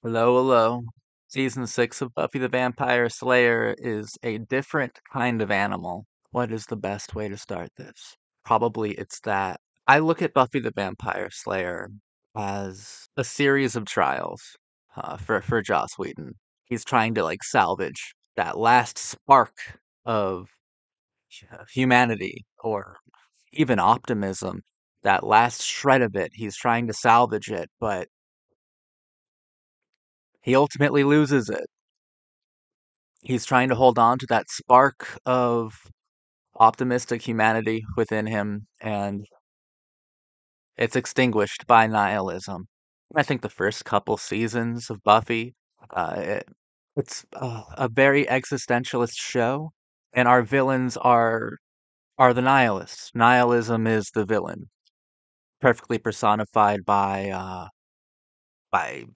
Hello, hello. Season 6 of Buffy the Vampire Slayer is a different kind of animal. What is the best way to start this? Probably it's that I look at Buffy the Vampire Slayer as a series of trials for Joss Whedon. He's trying to salvage that last spark of humanity or even optimism, that last shred of it. He's trying to salvage it, but he ultimately loses it. He's trying to hold on to that spark of optimistic humanity within him, and it's extinguished by nihilism. I think the first couple seasons of Buffy, uh, it, it's a very existentialist show, and our villains are the nihilists. Nihilism is the villain, perfectly personified by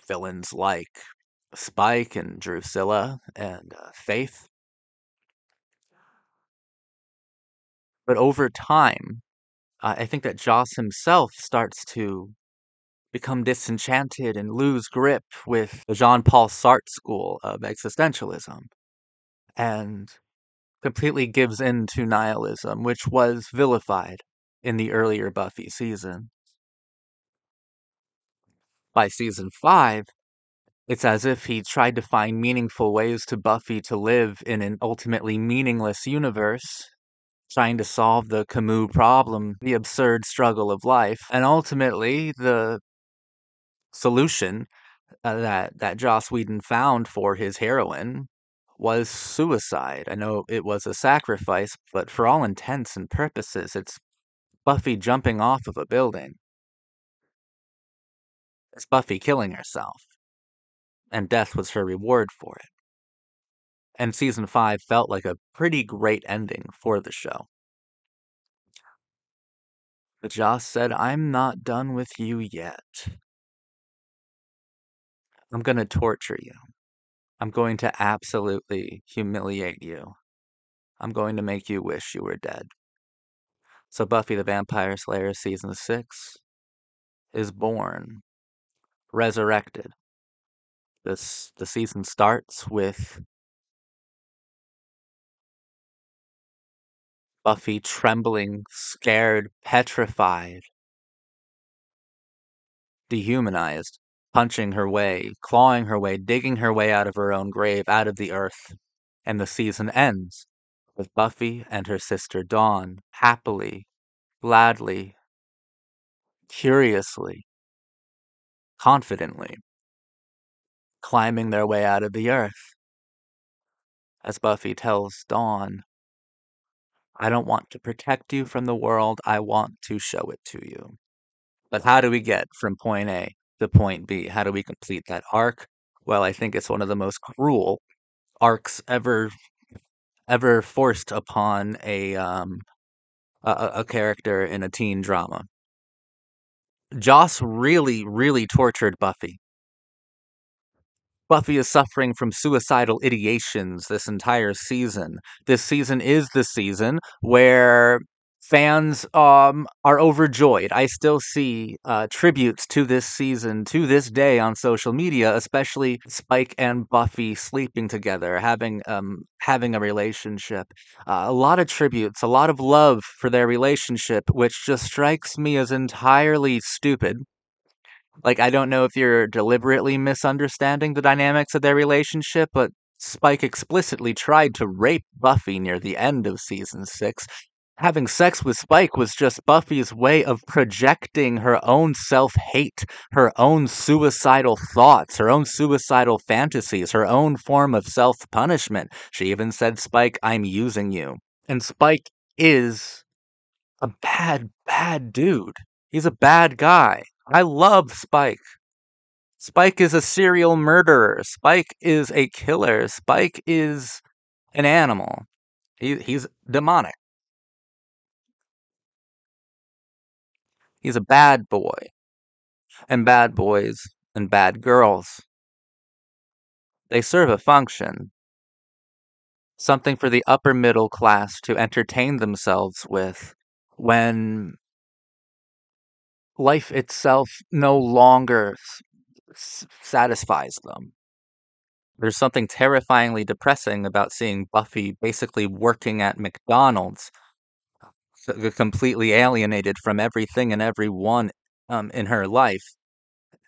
villains like Spike and Drusilla and Faith. But over time, I think that Joss himself starts to become disenchanted and lose grip with the Jean-Paul Sartre school of existentialism and completely gives in to nihilism, which was vilified in the earlier Buffy season. By season 5, it's as if he tried to find meaningful ways to Buffy to live in an ultimately meaningless universe, trying to solve the Camus problem, the absurd struggle of life, and ultimately the solution that Joss Whedon found for his heroine was suicide. I know it was a sacrifice, but for all intents and purposes, it's Buffy jumping off of a building. It's Buffy killing herself, and death was her reward for it. And season 5 felt like a pretty great ending for the show. But Joss said, "I'm not done with you yet. I'm gonna torture you. I'm going to absolutely humiliate you. I'm going to make you wish you were dead." So Buffy the Vampire Slayer season 6 is born, resurrected. The season starts with Buffy trembling, scared, petrified, dehumanized, punching her way, clawing her way, digging her way out of her own grave, out of the earth. And the season ends with Buffy and her sister Dawn happily, gladly, curiously, confidently climbing their way out of the earth. As Buffy tells Dawn, "I don't want to protect you from the world, I want to show it to you." But how do we get from point A to point B? How do we complete that arc? Well, I think it's one of the most cruel arcs ever forced upon a character in a teen drama. Joss really, really tortured Buffy. Buffy is suffering from suicidal ideations this entire season. This season is the season where fans are overjoyed. I still see tributes to this season to this day on social media, especially Spike and Buffy sleeping together, having a relationship. A lot of tributes, a lot of love for their relationship, which just strikes me as entirely stupid. Like, I don't know if you're deliberately misunderstanding the dynamics of their relationship, but Spike explicitly tried to rape Buffy near the end of season 6. Having sex with Spike was just Buffy's way of projecting her own self hate, her own suicidal thoughts, her own suicidal fantasies, her own form of self punishment. She even said, "Spike, I'm using you." And Spike is a bad, bad dude. He's a bad guy. I love Spike. Spike is a serial murderer. Spike is a killer. Spike is an animal. He's demonic. He's a bad boy. And bad boys and bad girls, they serve a function. Something for the upper middle class to entertain themselves with when life itself no longer satisfies them. There's something terrifyingly depressing about seeing Buffy basically working at McDonald's, completely alienated from everything and everyone in her life.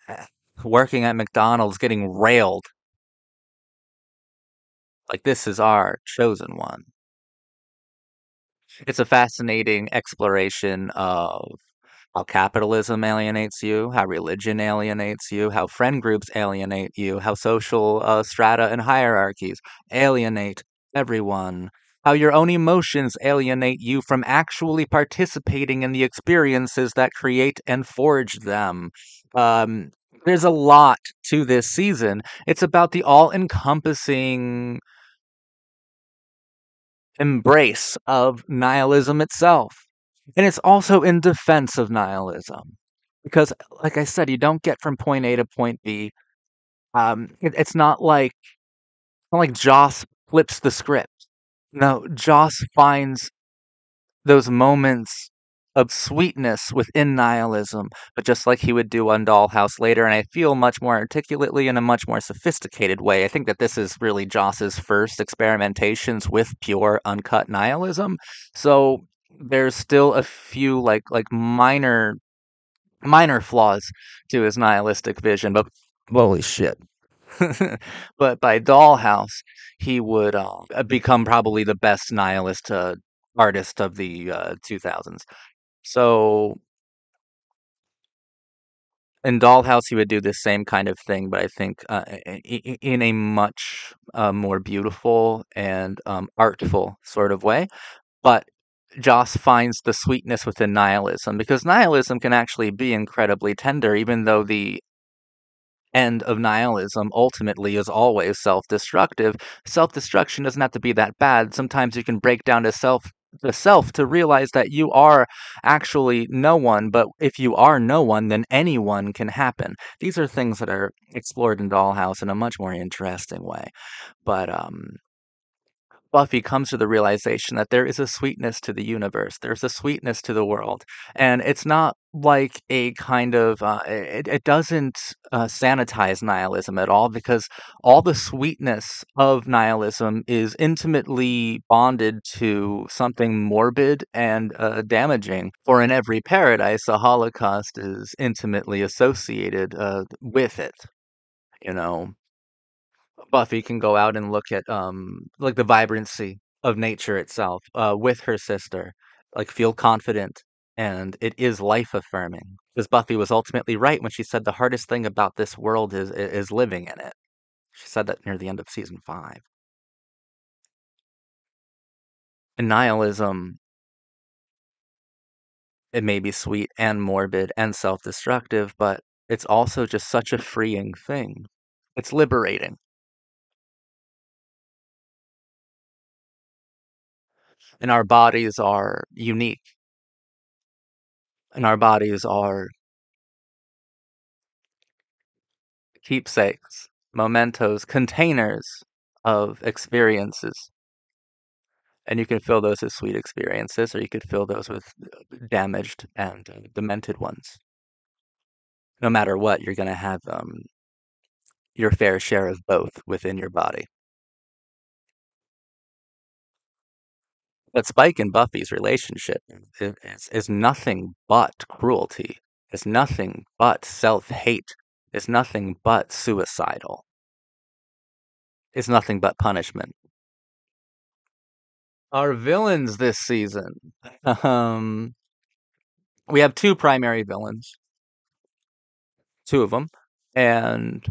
Uh, Working at McDonald's, getting railed like this is our chosen one. It's a fascinating exploration of how capitalism alienates you, how religion alienates you, how friend groups alienate you, how social strata and hierarchies alienate everyone, how your own emotions alienate you from actually participating in the experiences that create and forge them. Um, there's a lot to this season. It's about the all encompassing embrace of nihilism itself. And it's also in defense of nihilism. Because, like I said, you don't get from point A to point B. It's not like Joss flips the script. No, Joss finds those moments of sweetness within nihilism, but just like he would do on Dollhouse later, and I feel much more articulately in a much more sophisticated way. I think that this is really Joss's first experimentations with pure uncut nihilism. So there's still a few minor flaws to his nihilistic vision, but holy shit. But by Dollhouse, he would become probably the best nihilist artist of the 2000s. So in Dollhouse, he would do the same kind of thing, but I think in a much more beautiful and artful sort of way. But Joss finds the sweetness within nihilism because nihilism can actually be incredibly tender, even though the end of nihilism ultimately is always self-destructive. Self-destruction doesn't have to be that bad. Sometimes you can break down to self to realize that you are actually no one, but if you are no one, then anyone can happen. These are things that are explored in Dollhouse in a much more interesting way. But Buffy comes to the realization that there is a sweetness to the universe. There's a sweetness to the world, and it's not like a kind of it doesn't sanitize nihilism at all because all the sweetness of nihilism is intimately bonded to something morbid and damaging. For in every paradise, a holocaust is intimately associated with it. You know, Buffy can go out and look at like the vibrancy of nature itself with her sister, like feel confident, and it is life affirming. Because Buffy was ultimately right when she said the hardest thing about this world is living in it. She said that near the end of season 5. And nihilism, it may be sweet and morbid and self-destructive, but it's also just such a freeing thing. It's liberating. And our bodies are unique. And our bodies are keepsakes, mementos, containers of experiences. And you can fill those as sweet experiences, or you could fill those with damaged and demented ones. No matter what, you're going to have your fair share of both within your body. But Spike and Buffy's relationship is nothing but cruelty. It's nothing but self-hate. It's nothing but suicidal. It's nothing but punishment. Our villains this season. Um, we have two primary villains, two of them, and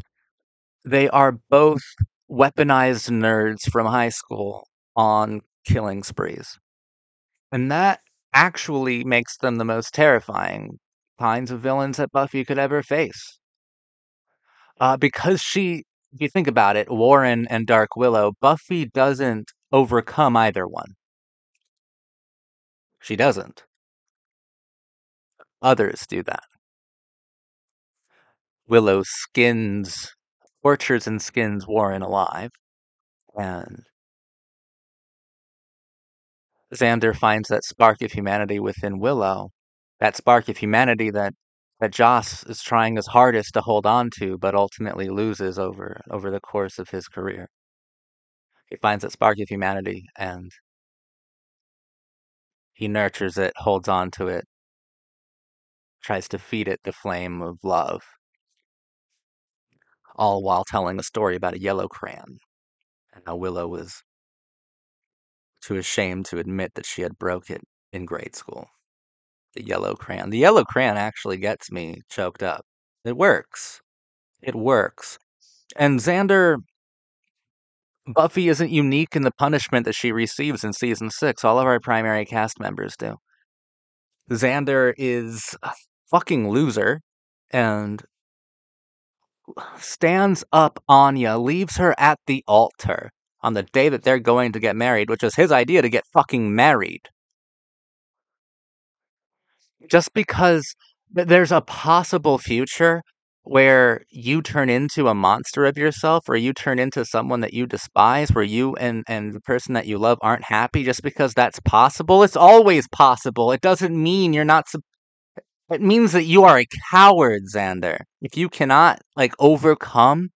they are both weaponized nerds from high school on killing sprees. And that actually makes them the most terrifying kinds of villains that Buffy could ever face. Because if you think about it, Warren and Dark Willow, Buffy doesn't overcome either one. She doesn't. Others do that. Willow skins, tortures and skins Warren alive, and Xander finds that spark of humanity within Willow, that spark of humanity that that Joss is trying his hardest to hold on to, but ultimately loses over the course of his career. He finds that spark of humanity and he nurtures it, holds on to it, tries to feed it the flame of love, all while telling a story about a yellow crayon and how Willow was too ashamed to admit that she had broke it in grade school. The yellow crayon. The yellow crayon actually gets me choked up. It works. It works. And Xander, Buffy isn't unique in the punishment that she receives in season 6. All of our primary cast members do. Xander is a fucking loser and stands up Anya, leaves her at the altar on the day that they're going to get married, which was his idea to get fucking married. Just because there's a possible future where you turn into a monster of yourself, or you turn into someone that you despise, where you and the person that you love aren't happy, just because that's possible. It's always possible. It doesn't mean you're not it means that you are a coward, Xander. If you cannot like overcome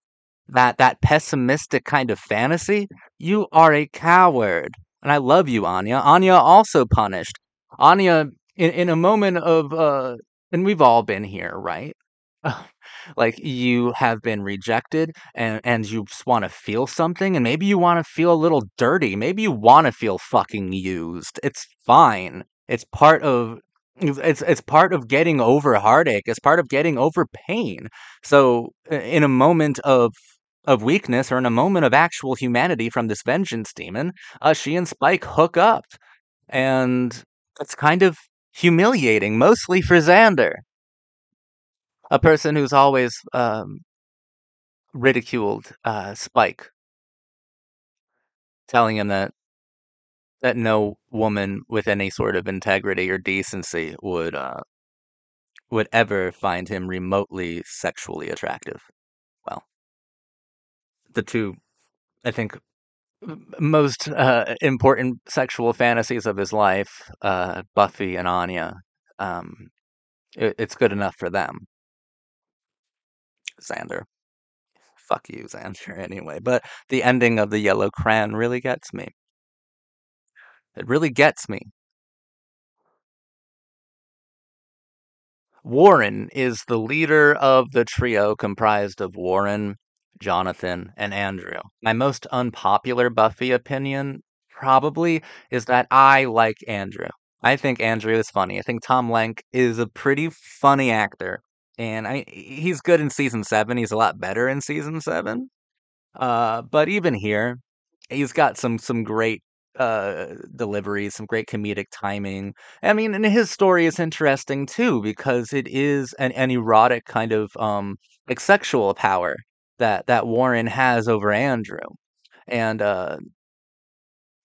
that pessimistic kind of fantasy, you are a coward. And I love you, Anya. Anya also punished. Anya, in a moment of and we've all been here, right? Like you have been rejected and you just want to feel something, and maybe you want to feel a little dirty. Maybe you want to feel fucking used. It's fine. It's part of getting over heartache. It's part of getting over pain. So in a moment of weakness, or in a moment of actual humanity from this vengeance demon, she and Spike hook up, and it's kind of humiliating, mostly for Xander, a person who's always ridiculed Spike, telling him that no woman with any sort of integrity or decency would ever find him remotely sexually attractive. Well, the two, I think, most important sexual fantasies of his life, Buffy and Anya, um, it's good enough for them. Xander. Fuck you, Xander, anyway. But the ending of the Yellow Crayon really gets me. It really gets me. Warren is the leader of the trio comprised of Warren, Jonathan, and Andrew. My most unpopular Buffy opinion probably is that I like Andrew. I think Andrew is funny. I think Tom Lenk is a pretty funny actor. And he's good in season 7. He's a lot better in season 7. But even here, he's got some great deliveries, some great comedic timing. I mean, and his story is interesting too because it is an erotic kind of like sexual power that Warren has over Andrew. And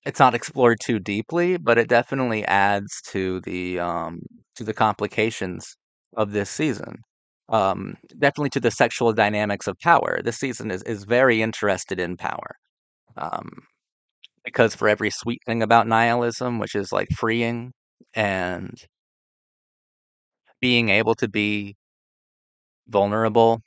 it's not explored too deeply, but it definitely adds to the complications of this season. Definitely to the sexual dynamics of power. This season is very interested in power. Um, because for every sweet thing about nihilism, which is like freeing and being able to be vulnerable,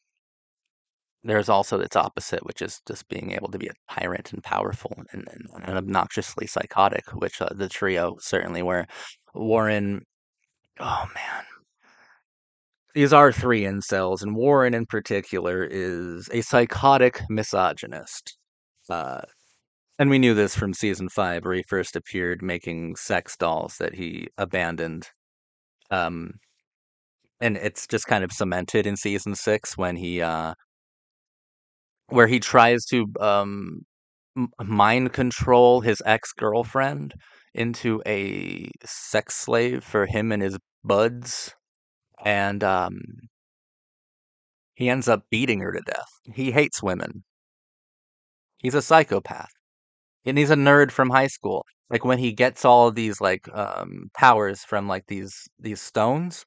there's also its opposite, which is just being able to be a tyrant and powerful and obnoxiously psychotic, which the trio certainly were. Warren, oh man, these are three incels, and Warren in particular is a psychotic misogynist. Uh, and we knew this from season 5, where he first appeared making sex dolls that he abandoned. Um, and it's just kind of cemented in season 6 when he where he tries to mind control his ex-girlfriend into a sex slave for him and his buds, and he ends up beating her to death. He hates women. He's a psychopath. And he's a nerd from high school. Like when he gets all of these like powers from like these stones,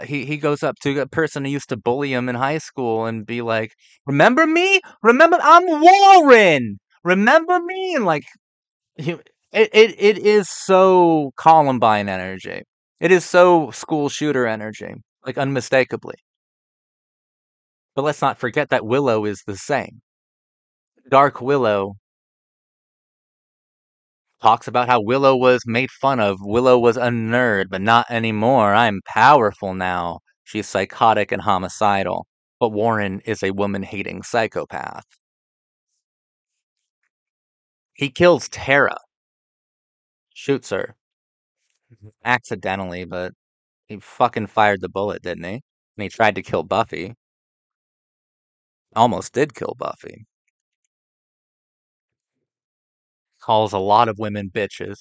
he goes up to a person who used to bully him in high school and be like, "Remember me? Remember I'm Warren. Remember me?" And like he, it is so Columbine energy. It is so school shooter energy. like unmistakably. But let's not forget that Willow is the same. Dark Willow talks about how Willow was made fun of. Willow was a nerd, but not anymore. I'm powerful now. She's psychotic and homicidal. But Warren is a woman hating psychopath. He kills Tara, shoots her accidentally, but he fucking fired the bullet, didn't he? And he tried to kill Buffy. Almost did kill Buffy. Calls a lot of women bitches,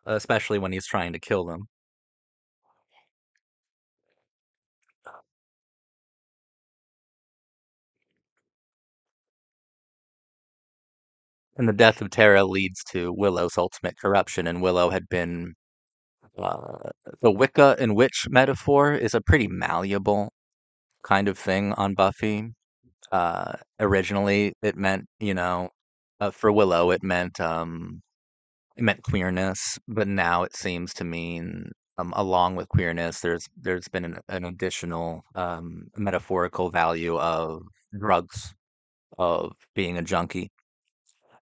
especially when he's trying to kill them. And the death of Tara leads to Willow's ultimate corruption, and Willow had been the Wicca and witch metaphor is a pretty malleable kind of thing on Buffy. Originally, it meant, for Willow, it meant queerness, but now it seems to mean, along with queerness, there's been an additional metaphorical value of drugs, of being a junkie,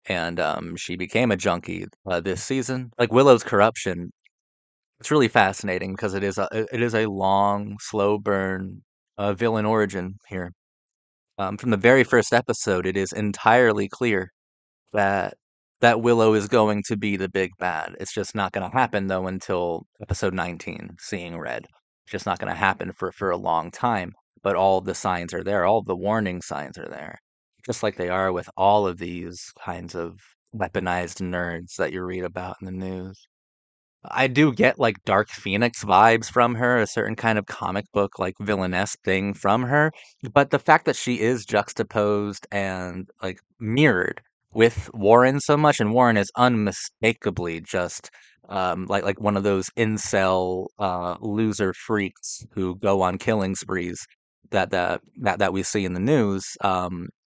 and she became a junkie this season. Like Willow's corruption, it's really fascinating because it is a long, slow burn villain origin here. From the very first episode, it is entirely clear that Willow is going to be the big bad. It's just not going to happen though until episode 19, Seeing Red. It's just not going to happen for a long time. But all the signs are there. All the warning signs are there, just like they are with all of these kinds of weaponized nerds that you read about in the news. I do get like Dark Phoenix vibes from her, a certain kind of comic book like villainess thing from her. But the fact that she is juxtaposed and like mirrored with Warren so much, and Warren is unmistakably just like one of those incel loser freaks who go on killing sprees that we see in the news.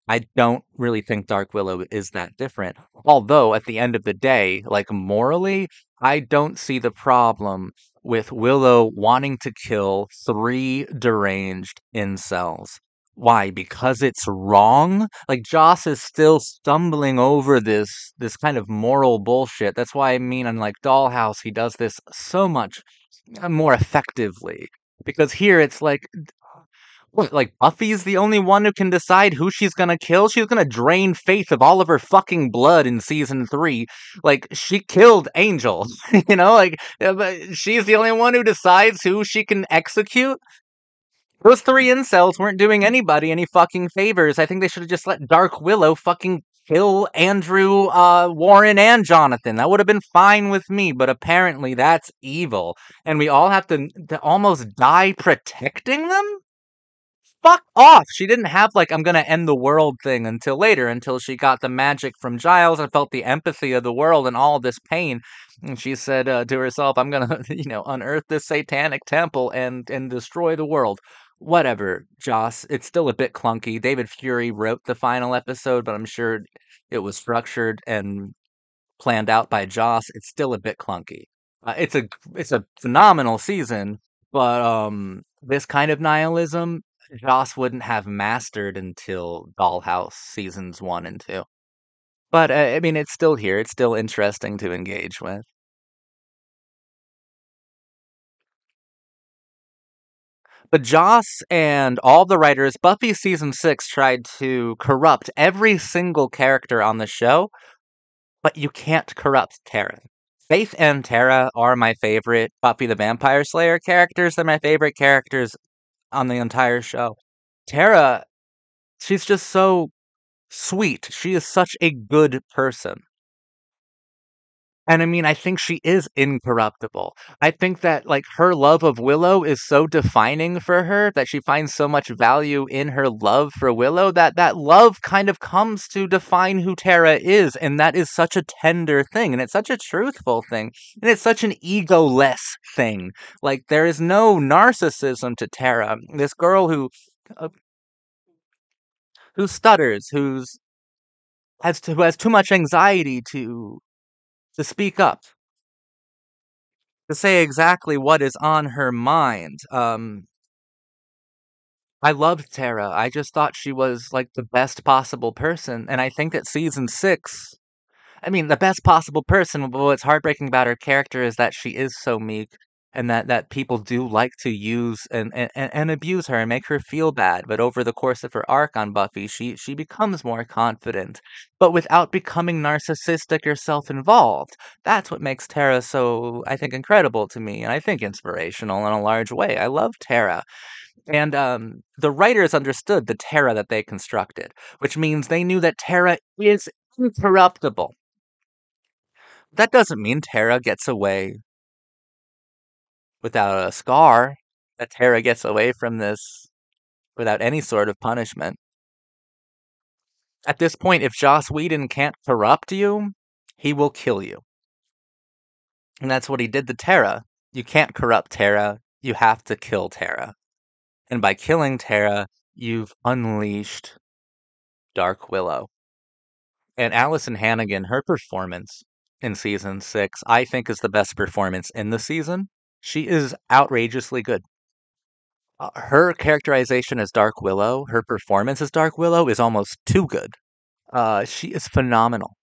I don't really think Dark Willow is that different. Although at the end of the day, like morally, I don't see the problem with Willow wanting to kill three deranged incels. Why? Because it's wrong? Like Joss is still stumbling over this kind of moral bullshit. That's why I mean on like Dollhouse he does this so much more effectively. Because here it's what, like Buffy's the only one who can decide who she's gonna kill? She's gonna drain Faith of all of her fucking blood in season 3. Like, she killed Angel, like, but she's the only one who decides who she can execute? Those three incels weren't doing anybody any fucking favors. I think they should have just let Dark Willow fucking kill Andrew, Warren, and Jonathan. That would have been fine with me, but apparently that's evil. And we all have to almost die protecting them? Fuck off. She didn't have like I'm gonna end the world thing until later, until she got the magic from Giles and felt the empathy of the world and all this pain. And she said to herself, "I'm gonna, unearth this satanic temple and destroy the world." Whatever, Joss. It's still a bit clunky. David Fury wrote the final episode, but I'm sure it was structured and planned out by Joss. It's still a bit clunky. It's a phenomenal season, but this kind of nihilism Joss wouldn't have mastered until Dollhouse seasons 1 and 2. But I mean, it's still here. It's still interesting to engage with. But Joss and all the writers, Buffy season 6 tried to corrupt every single character on the show, but you can't corrupt Tara. Faith and Tara are my favorite Buffy the Vampire Slayer characters. They're my favorite characters on the entire show. Tara, she's just so sweet. She is such a good person. And I mean, I think she is incorruptible. I think that like her love of Willow is so defining for her that she finds so much value in her love for Willow that that love kind of comes to define who Tara is, and that is such a tender thing, and it's such a truthful thing, and it's such an ego-less thing. Like there is no narcissism to Tara. This girl uh, who stutters, who has too much anxiety to speak up. To say exactly what is on her mind, I loved Tara. I just thought she was like the best possible person, and I think that season 6, I mean, the best possible person, but what's heartbreaking about her character is that she is so meek and that people do like to use and abuse her and make her feel bad. But over the course of her arc on Buffy, she becomes more confident, but without becoming narcissistic or self-involved. That's what makes Tara so, I think, incredible to me, and I think inspirational in a large way. I love Tara. And the writers understood the Tara that they constructed, which means they knew that Tara is incorruptible. That doesn't mean Tara gets away without a scar. That Tara gets away from this without any sort of punishment. At this point, if Joss Whedon can't corrupt you, he will kill you. And that's what he did to Tara. You can't corrupt Tara. You have to kill Tara. And by killing Tara, you've unleashed Dark Willow. And Allison Hannigan, her performance in season 6, I think is the best performance in the season. She is outrageously good. Her characterization as Dark Willow, her performance as Dark Willow is almost too good. She is phenomenal.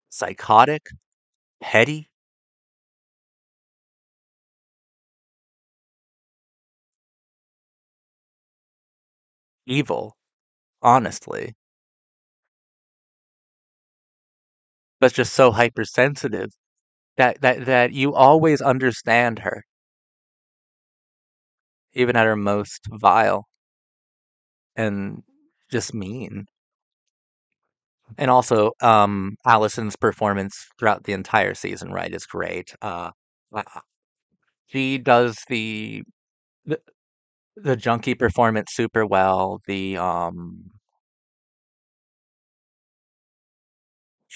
Psychotic, petty, evil, honestly, but just so hypersensitive that you always understand her, even at her most vile and just mean. And also, Allison's performance throughout the entire season, right, is great. Uh, she does the the junkie performance super well. She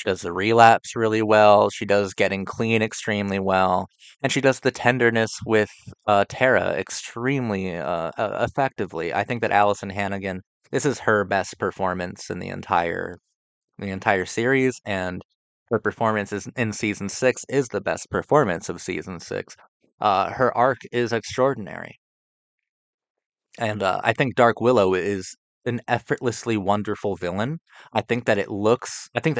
does the relapse really well. She does getting clean extremely well, and she does the tenderness with Tara extremely effectively. I think that Allison Hannigan, this is her best performance in the entire series, and her performance in season 6 is the best performance of season 6. Her arc is extraordinary. And I think Dark Willow is an effortlessly wonderful villain. I think that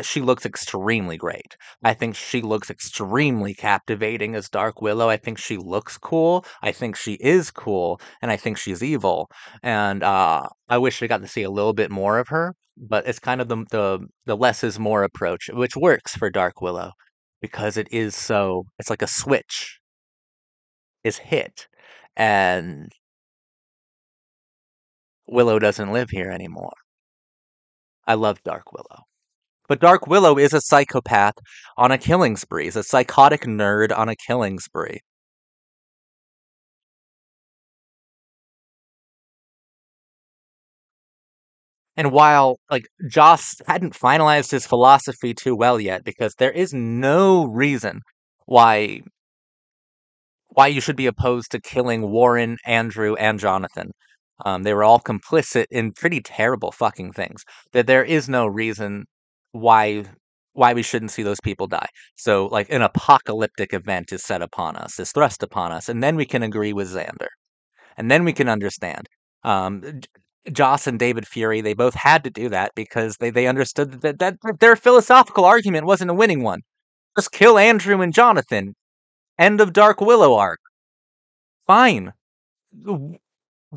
she looks extremely great. I think she looks extremely captivating as Dark Willow. I think she looks cool. I think she is cool. And I think she's evil. And I wish I got to see a little bit more of her, but it's kind of the less is more approach, which works for Dark Willow because it's like a switch is hit. And Willow doesn't live here anymore. I love Dark Willow. But Dark Willow is a psychopath on a killing spree. He's a psychotic nerd on a killing spree. And while like Joss hadn't finalized his philosophy too well yet, because there is no reason why why you should be opposed to killing Warren, Andrew, and Jonathan. They were all complicit in pretty terrible fucking things. That there is no reason why why we shouldn't see those people die. So, like, an apocalyptic event is set upon us, is thrust upon us, and then we can agree with Xander, and then we can understand. Joss and David Fury, they both had to do that because they understood that their philosophical argument wasn't a winning one. Just kill Andrew and Jonathan. End of Dark Willow arc. Fine.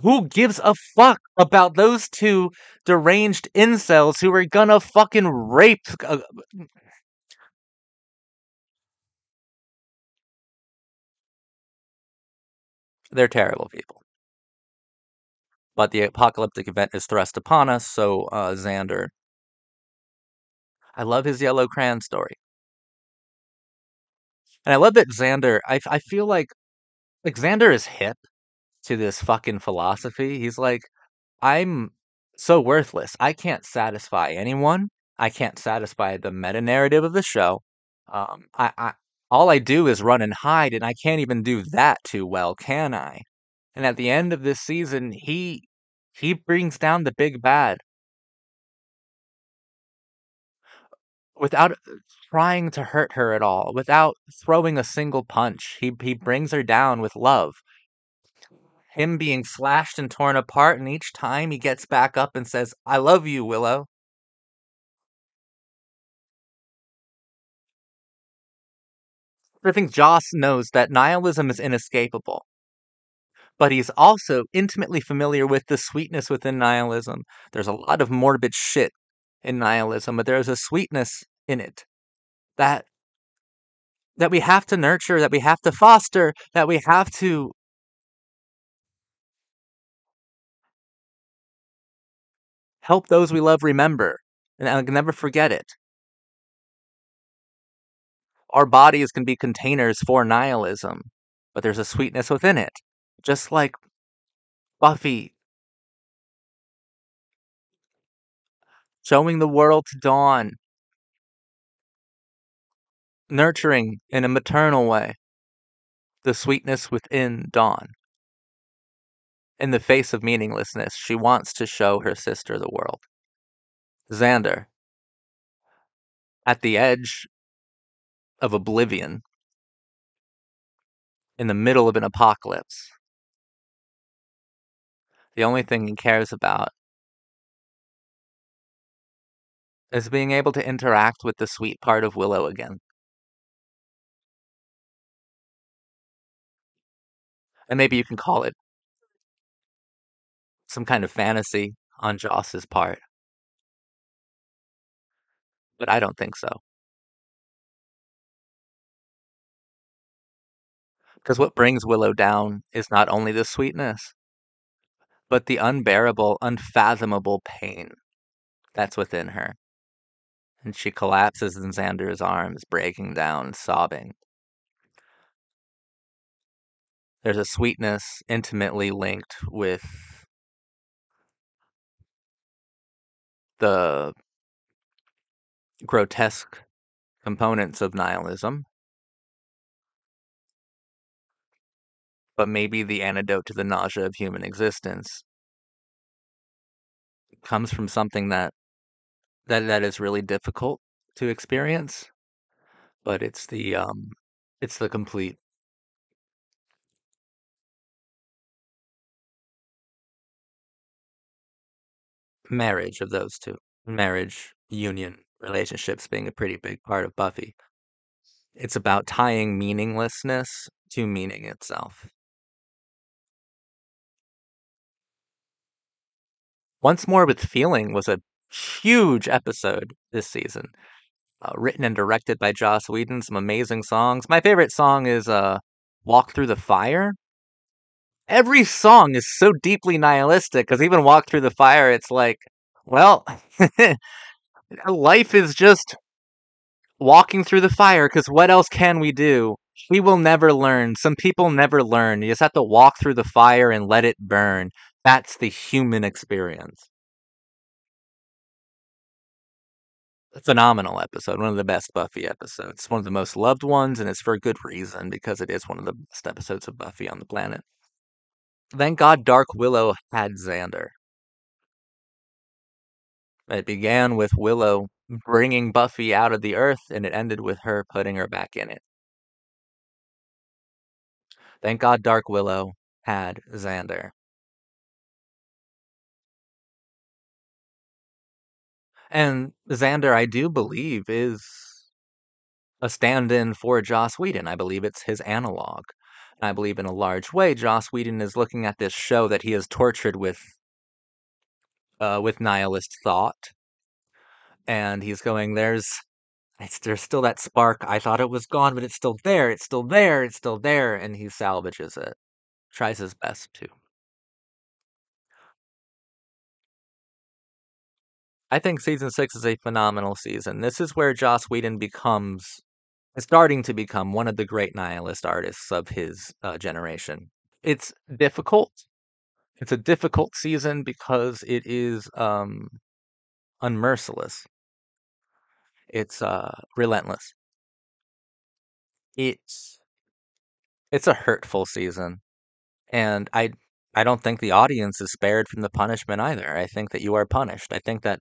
Who gives a fuck about those two deranged incels who are gonna fucking rape? They're terrible people. But the apocalyptic event is thrust upon us, so Xander. I love his yellow crayon story. And I love that Xander, I feel like Xander is hip to this fucking philosophy. He's like, I'm so worthless. I can't satisfy anyone. I can't satisfy the meta narrative of the show. I all I do is run and hide, and I can't even do that too well, can I? And at the end of this season, he brings down the big bad without trying to hurt her at all, without throwing a single punch. He brings her down with love. Him being slashed and torn apart, and each time he gets back up and says, "I love you, Willow." I think Joss knows that nihilism is inescapable, but he's also intimately familiar with the sweetness within nihilism. There's a lot of morbid shit in nihilism, but there's a sweetness in it that we have to nurture, that we have to foster, that we have to help those we love remember, and I'll never forget it. Our bodies can be containers for nihilism, but there's a sweetness within it. Just like Buffy showing the world to Dawn, nurturing in a maternal way the sweetness within Dawn. In the face of meaninglessness, she wants to show her sister the world. Xander, at the edge of oblivion, in the middle of an apocalypse, the only thing he cares about is being able to interact with the sweet part of Willow again. And maybe you can call it some kind of fantasy on Joss's part, but I don't think so. Because what brings Willow down is not only the sweetness, but the unbearable, unfathomable pain that's within her. And she collapses in Xander's arms, breaking down, sobbing. There's a sweetness intimately linked with the grotesque components of nihilism, but maybe the antidote to the nausea of human existence comes from something that is really difficult to experience, but it's the complete marriage of those two. Marriage, union, relationships being a pretty big part of Buffy. It's about tying meaninglessness to meaning itself. Once More with Feeling was a huge episode this season. Written and directed by Joss Whedon, some amazing songs. My favorite song is Walk Through the Fire. Every song is so deeply nihilistic because even Walk Through the Fire, it's like, well, life is just walking through the fire because what else can we do? We will never learn. Some people never learn. You just have to walk through the fire and let it burn. That's the human experience. A phenomenal episode, one of the best Buffy episodes, one of the most loved ones, and it's for a good reason because it is one of the best episodes of Buffy on the planet. Thank God Dark Willow had Xander. It began with Willow bringing Buffy out of the earth, and it ended with her putting her back in it. Thank God Dark Willow had Xander. And Xander, I do believe, is a stand-in for Joss Whedon. I believe it's his analog. And I believe in a large way, Joss Whedon is looking at this show that he has tortured with nihilist thought, and he's going, there's still that spark. I thought it was gone, but it's still there. It's still there. It's still there, and he salvages it. Tries his best to. I think season 6 is a phenomenal season. This is where Joss Whedon is starting to become one of the great nihilist artists of his generation. It's difficult. It's a difficult season because it is unmerciless. It's relentless. It's it's a hurtful season, and I don't think the audience is spared from the punishment either. I think that you are punished. I think that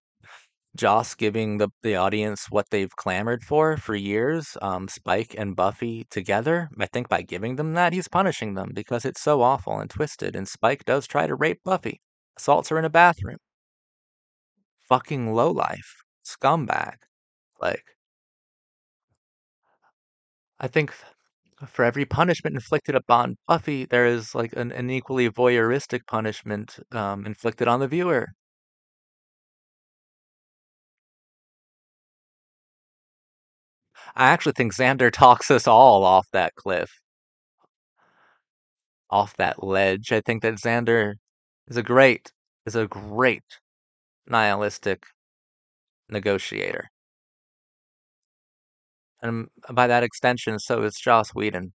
Joss giving the audience what they've clamored for years, Spike and Buffy together. I think by giving them that, he's punishing them because it's so awful and twisted. And Spike does try to rape Buffy, assaults her in a bathroom. Fucking lowlife, scumbag. Like, I think for every punishment inflicted upon Buffy, there is like an equally voyeuristic punishment inflicted on the viewer. I actually think Xander talks us all off that cliff, off that ledge. I think that Xander is a great, is a great nihilistic negotiator. And by that extension, so is Joss Whedon.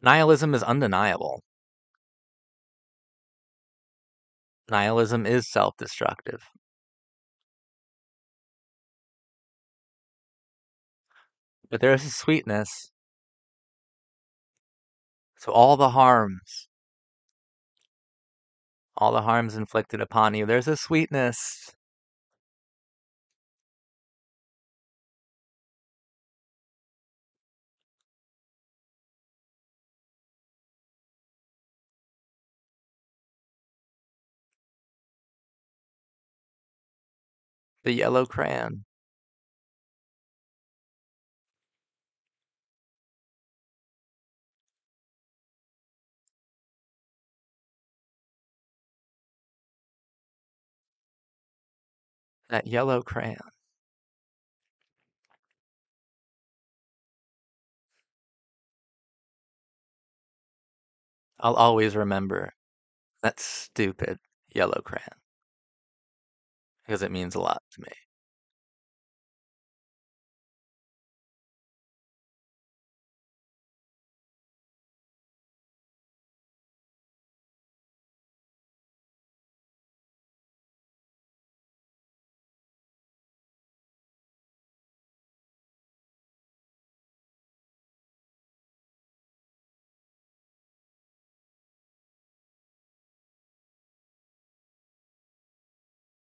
Nihilism is undeniable. Nihilism is self-destructive. But there is a sweetness. So all the harms inflicted upon you, there's a sweetness. The yellow crayon. That yellow crayon. I'll always remember that stupid yellow crayon because it means a lot to me.